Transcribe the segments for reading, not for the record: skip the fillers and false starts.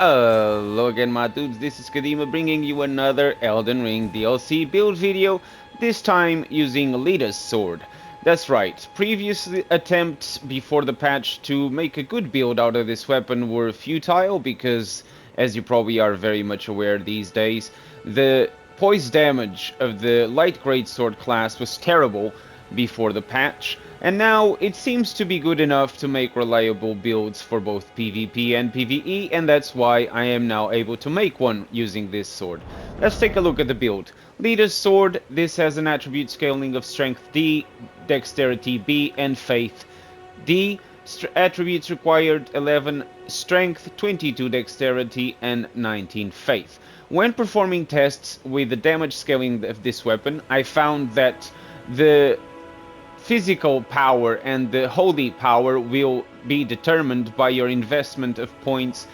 Hello again, my dudes, this is Kadima bringing you another Elden Ring DLC build video, this time using Leda's sword. That's right, previous attempts before the patch to make a good build out of this weapon were futile because, as you probably are very much aware these days, the poise damage of the light greatsword class was terrible before the patch, and now it seems to be good enough to make reliable builds for both PvP and PvE, and that's why I am now able to make one using this sword. Let's take a look at the build. Leader's sword, this has an attribute scaling of Strength D, Dexterity B, and Faith D. Attributes required 11 Strength, 22 Dexterity, and 19 Faith. When performing tests with the damage scaling of this weapon, I found that the physical power and the holy power will be determined by your investment of points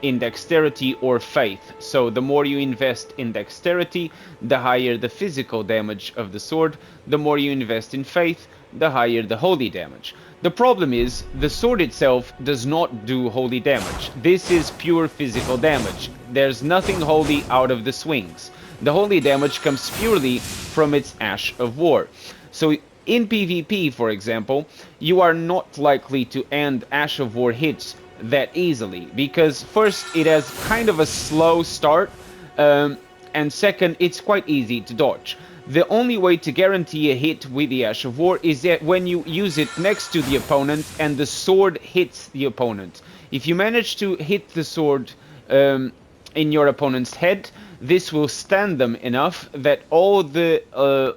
in dexterity or faith. So the more you invest in dexterity, the higher the physical damage of the sword. The more you invest in faith, the higher the holy damage. The problem is, the sword itself does not do holy damage. This is pure physical damage. There's nothing holy out of the swings. The holy damage comes purely from its Ash of War. So in PvP, for example, you are not likely to end Ash of War hits that easily, because first, it has kind of a slow start, and second, it's quite easy to dodge. The only way to guarantee a hit with the Ash of War is that when you use it next to the opponent and the sword hits the opponent. If you manage to hit the sword in your opponent's head, this will stun them enough that all the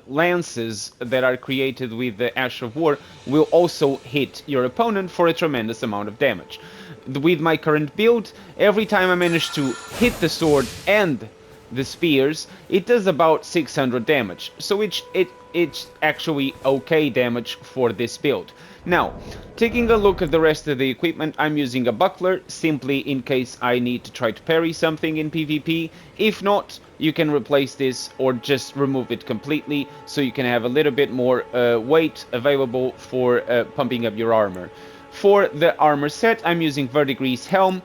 lances that are created with the Ash of War will also hit your opponent for a tremendous amount of damage. With my current build, every time I manage to hit the sword and the spears, it does about 600 damage. So it's actually okay damage for this build. Now, taking a look at the rest of the equipment, I'm using a buckler simply in case I need to try to parry something in PvP. If not, you can replace this or just remove it completely so you can have a little bit more weight available for pumping up your armor. For the armor set, I'm using Verdigris helm,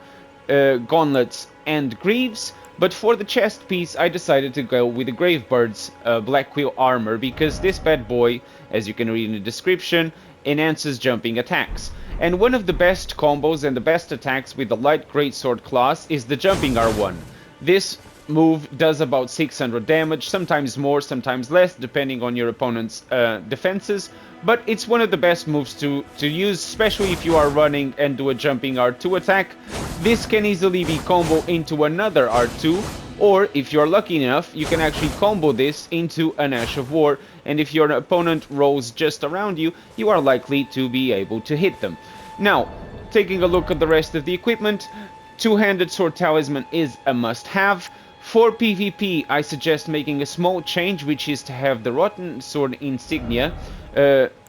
gauntlets, and greaves. But for the chest piece, I decided to go with the Gravebird's Black Quill armor because this bad boy, as you can read in the description, enhances jumping attacks. And one of the best combos and the best attacks with the light greatsword class is the jumping R1. This move does about 600 damage, sometimes more, sometimes less, depending on your opponent's defenses. But it's one of the best moves to use, especially if you are running and do a jumping R2 attack. This can easily be comboed into another R2, or if you're lucky enough, you can actually combo this into an Ash of War, and if your opponent rolls just around you, you are likely to be able to hit them. Now, taking a look at the rest of the equipment, two-handed sword talisman is a must-have. For PvP, I suggest making a small change, which is to have the Rotten Sword insignia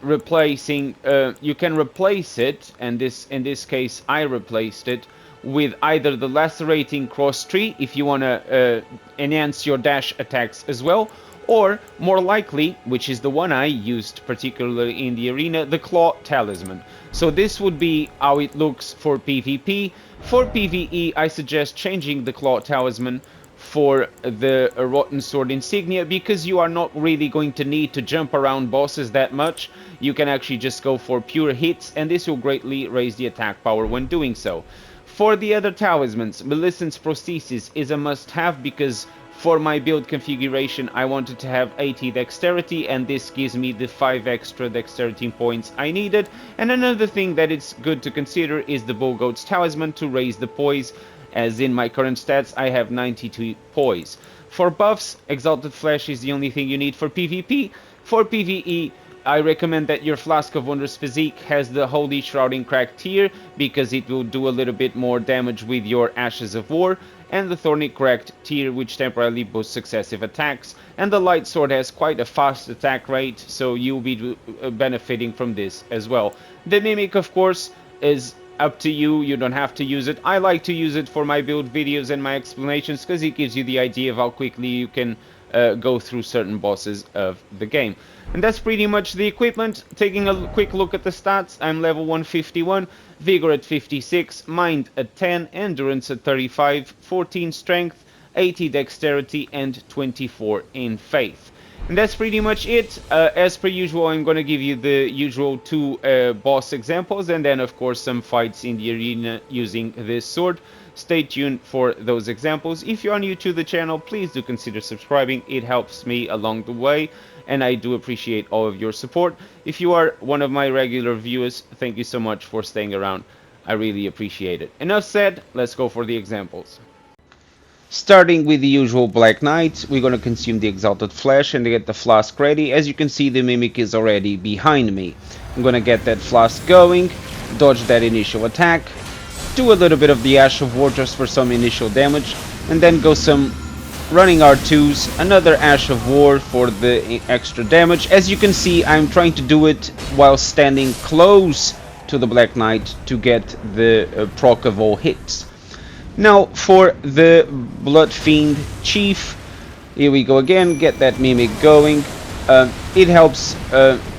replacing. You can replace it, and in this case, I replaced it with either the Lacerating Cross Tree, if you want to enhance your dash attacks as well, or more likely, which is the one I used particularly in the arena, the Claw Talisman. So this would be how it looks for PvP. For PvE, I suggest changing the Claw Talisman for the Rotten Sword insignia because you are not really going to need to jump around bosses that much. You can actually just go for pure hits, and this will greatly raise the attack power when doing so. For the other talismans, Millicent's Prosthesis is a must-have because for my build configuration I wanted to have 80 dexterity, and this gives me the 5 extra dexterity points I needed. And another thing that it's good to consider is the Bullgoat's Talisman to raise the poise, as in my current stats I have 92 poise. For buffs, Exalted Flesh is the only thing you need for PvP. For PvE, I recommend that your Flask of Wondrous Physique has the Holy Shrouding Crack tier because it will do a little bit more damage with your Ashes of War, and the Thorny Cracked tier which temporarily boosts successive attacks, and the Light Sword has quite a fast attack rate, so you'll be benefiting from this as well. The Mimic, of course, is up to you. You don't have to use it. I like to use it for my build videos and my explanations because it gives you the idea of how quickly you can go through certain bosses of the game. And that's pretty much the equipment. Taking a quick look at the stats, I'm level 151, Vigor at 56, Mind at 10, Endurance at 35, 14 Strength, 80 Dexterity, and 24 in Faith. And that's pretty much it. As per usual, I'm going to give you the usual two boss examples, and then of course some fights in the arena using this sword. Stay tuned for those examples. If you are new to the channel, please do consider subscribing. It helps me along the way, and I do appreciate all of your support. If you are one of my regular viewers, thank you so much for staying around. I really appreciate it. Enough said, let's go for the examples. Starting with the usual Black Knight, we're going to consume the Exalted Flesh and get the flask ready. As you can see, the Mimic is already behind me. I'm going to get that flask going, dodge that initial attack, do a little bit of the Ash of War just for some initial damage, and then go some running R2s, another Ash of War for the extra damage. As you can see, I'm trying to do it while standing close to the Black Knight to get the proc of all hits. Now for the Blood Fiend Chief, here we go again, get that Mimic going. It helps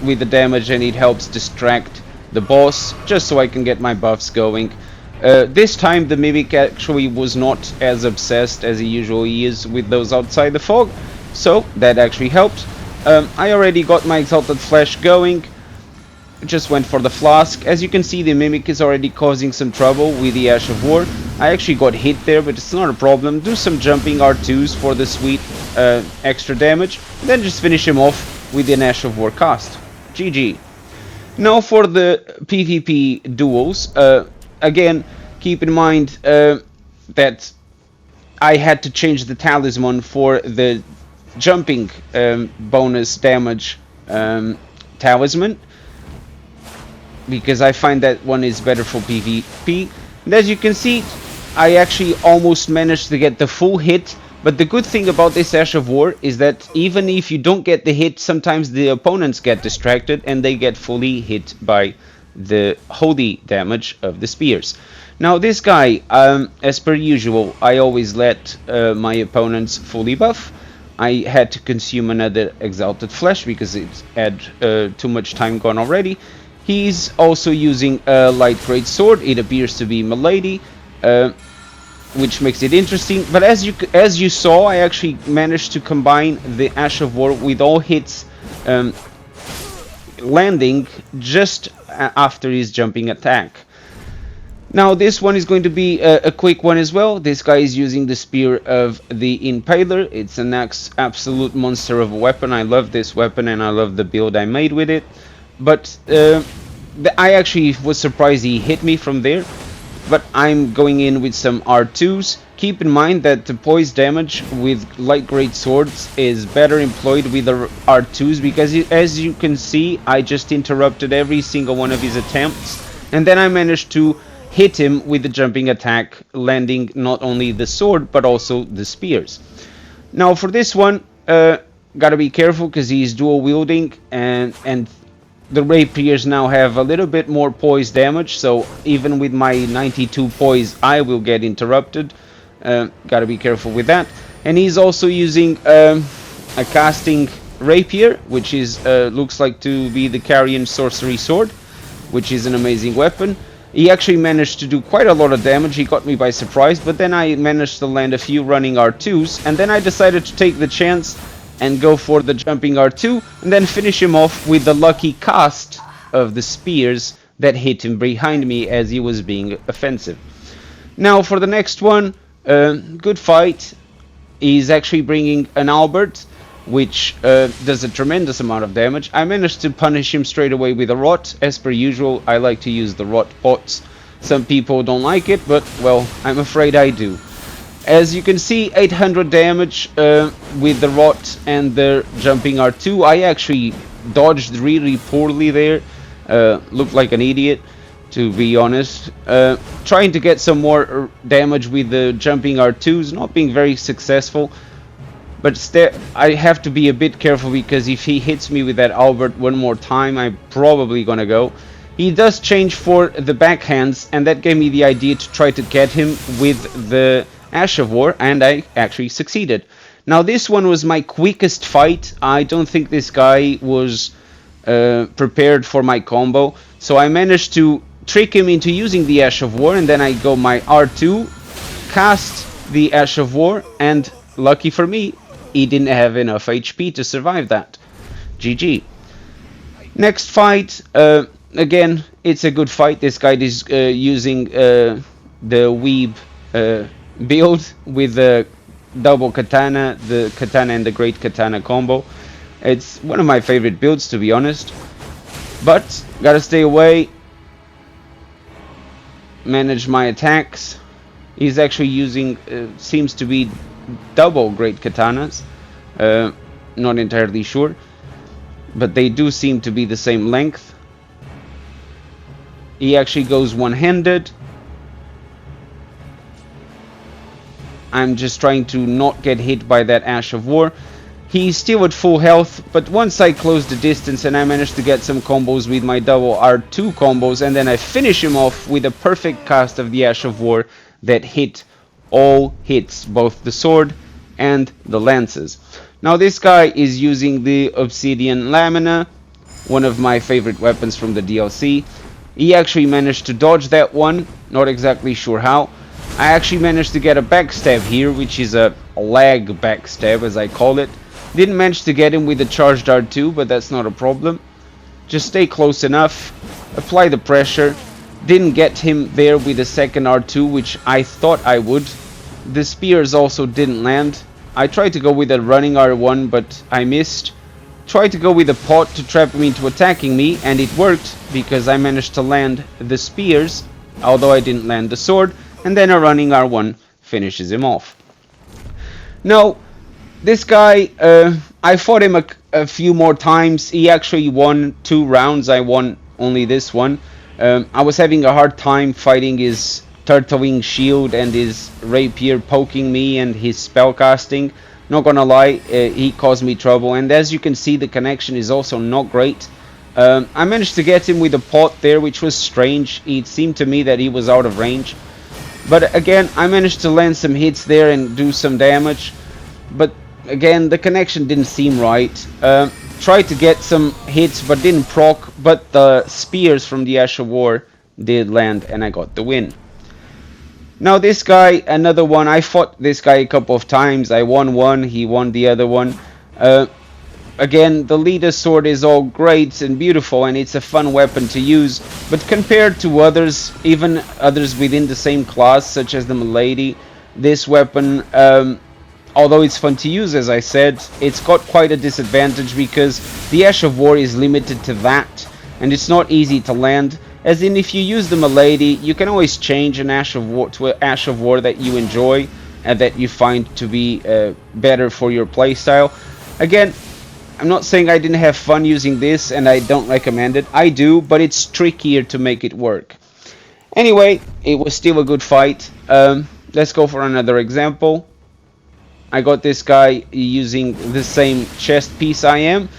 with the damage, and it helps distract the boss, just so I can get my buffs going. This time the Mimic actually was not as obsessed as he usually is with those outside the fog, so that actually helped. I already got my Exalted Flesh going, just went for the flask. As you can see, the Mimic is already causing some trouble with the Ash of War. I actually got hit there, but it's not a problem. Do some jumping R2s for the sweet extra damage, and then just finish him off with an Ash of War cast. GG. Now for the PvP duels, again, keep in mind that I had to change the talisman for the jumping bonus damage talisman, because I find that one is better for PvP. And as you can see, I actually almost managed to get the full hit, but the good thing about this Ash of War is that even if you don't get the hit, sometimes the opponents get distracted and they get fully hit by the holy damage of the spears. Now this guy, as per usual, I always let my opponents fully buff. I had to consume another Exalted Flesh because it had too much time gone already. He's also using a light great sword. It appears to be Milady, which makes it interesting. But as you saw, I actually managed to combine the Ash of War with all hits landing just after his jumping attack. Now this one is going to be a quick one as well. This guy is using the Spear of the Impaler. It's an absolute monster of a weapon. I love this weapon and I love the build I made with it. But I actually was surprised he hit me from there. But I'm going in with some R2s. Keep in mind that the poise damage with light great swords is better employed with the R2s, because as you can see, I just interrupted every single one of his attempts, and then I managed to hit him with the jumping attack, landing not only the sword but also the spears. Now for this one, gotta be careful because he's dual wielding, and the rapiers now have a little bit more poise damage, so even with my 92 poise I will get interrupted. Gotta be careful with that. And he's also using a casting rapier, which is looks like to be the Carrion Sorcery Sword, which is an amazing weapon. He actually managed to do quite a lot of damage. He got me by surprise, but then I managed to land a few running R2s, and then I decided to take the chance and go for the jumping R2, and then finish him off with the lucky cast of the spears that hit him behind me as he was being offensive. Now for the next one, good fight. He's actually bringing an Albert, which does a tremendous amount of damage. I managed to punish him straight away with a rot. As per usual, I like to use the rot pots. Some people don't like it, but well, I'm afraid I do. As you can see, 800 damage with the rot and the jumping R2. I actually dodged really poorly there. Looked like an idiot, to be honest. Trying to get some more damage with the jumping R2s, not being very successful. But I have to be a bit careful, because if he hits me with that Albert one more time, I'm probably gonna go. He does change for the backhands, and that gave me the idea to try to get him with the Ash of War, and I actually succeeded. Now this one was my quickest fight. I don't think this guy was prepared for my combo, so I managed to trick him into using the Ash of War, and then I go my R2, cast the Ash of War, and lucky for me, he didn't have enough HP to survive that. GG. Next fight, again, it's a good fight. This guy is using the Weeb build with the double katana, the katana and the great katana combo. It's one of my favorite builds, to be honest, but gotta stay away, manage my attacks. He's actually using seems to be double great katanas, not entirely sure, but they do seem to be the same length. He actually goes one-handed. I'm just trying to not get hit by that Ash of War. He's still at full health, but once I close the distance and I manage to get some combos with my double R2 combos, and then I finish him off with a perfect cast of the Ash of War that hit all hits, both the sword and the lances. Now this guy is using the Obsidian Lamina, one of my favorite weapons from the DLC. He actually managed to dodge that one, not exactly sure how. I actually managed to get a backstab here, which is a lag backstab as I call it. Didn't manage to get him with the charged R2, but that's not a problem. Just stay close enough, apply the pressure. Didn't get him there with the second R2, which I thought I would. The spears also didn't land. I tried to go with a running R1, but I missed. Tried to go with a pot to trap him into attacking me, and it worked because I managed to land the spears, although I didn't land the sword, and then a running R1 finishes him off. Now, this guy, I fought him a few more times. He actually won 2 rounds. I won only this one. I was having a hard time fighting his turtling shield and his rapier poking me and his spell casting. Not gonna lie, he caused me trouble, and as you can see, the connection is also not great. I managed to get him with a pot there, which was strange. It seemed to me that he was out of range, but again, I managed to land some hits there and do some damage, but again, the connection didn't seem right. Tried to get some hits but didn't proc, but the spears from the Ash of War did land and I got the win. Now this guy, another one, I fought this guy a couple of times. I won one, he won the other one. Again, the Leda sword is all great and beautiful, and it's a fun weapon to use, but compared to others, even others within the same class, such as the Milady, this weapon, although it's fun to use, as I said, it's got quite a disadvantage because the Ash of War is limited to that, and it's not easy to land. As in, if you use the Milady, you can always change an Ash of War to an Ash of War that you enjoy and that you find to be better for your playstyle. Again, I'm not saying I didn't have fun using this and I don't recommend it. I do, but it's trickier to make it work. Anyway, it was still a good fight. Let's go for another example. I got this guy using the same chest piece I am.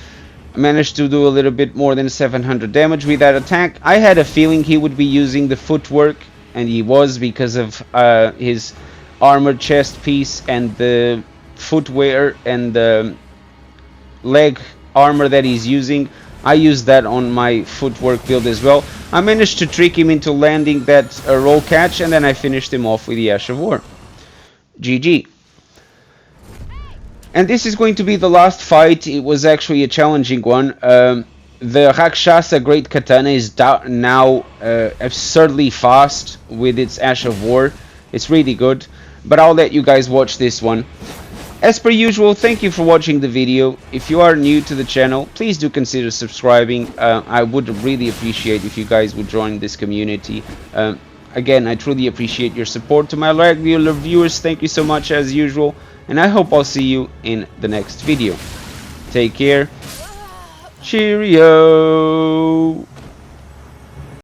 I managed to do a little bit more than 700 damage with that attack. I had a feeling he would be using the footwork, and he was, because of his armored chest piece and the footwear and the leg armor that he's using. I used that on my footwork build as well. I managed to trick him into landing that roll catch, and then I finished him off with the Ash of War. GG. And this is going to be the last fight. It was actually a challenging one. The Rakshasa Great Katana is now absurdly fast with its Ash of War. It's really good, but I'll let you guys watch this one. As per usual, thank you for watching the video. If you are new to the channel, please do consider subscribing. I would really appreciate if you guys would join this community. Again, I truly appreciate your support. To my regular viewers, thank you so much as usual. And I hope I'll see you in the next video. Take care. Cheerio.